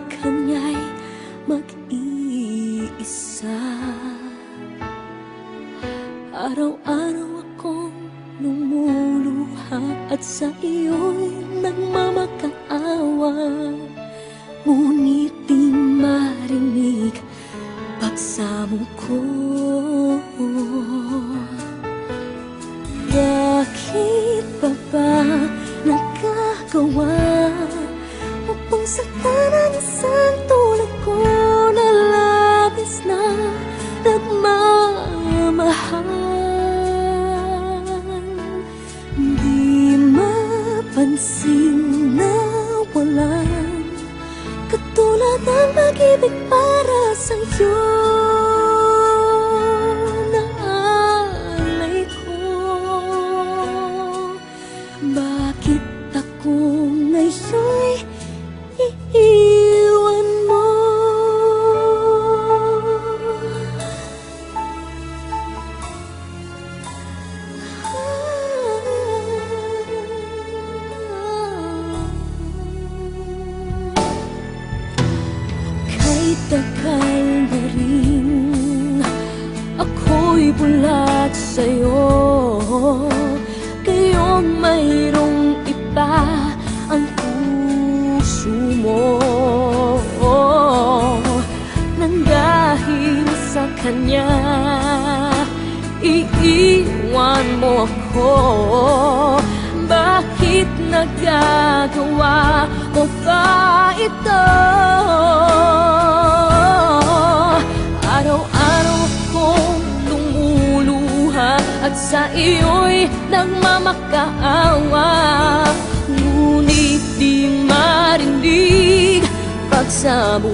kanya'y mag-iisa. Araw-araw akong lumuluha at sa iyo'y nagmamakaawa, ngunit di marinig pagsamo ko. Bakit pa ba nagkagawa upang saktan ang isang tulad ko na labis na nagmamahal? Di mapansin na walang katulad ng pag-ibig para sa'yo na alay ko. Bakit ako ngayon'y iiwan mo? Kahit tagal na rin ako'y bulag sa'yo, kayong mayroong iba ang puso mo, nang dahil sa kanya iiwan mo ako. Bakit nagagawa mo pa ito? Araw-araw akong lumuluha at sa iyo'y nagmamakaawa, ngunit di marinig pagsamo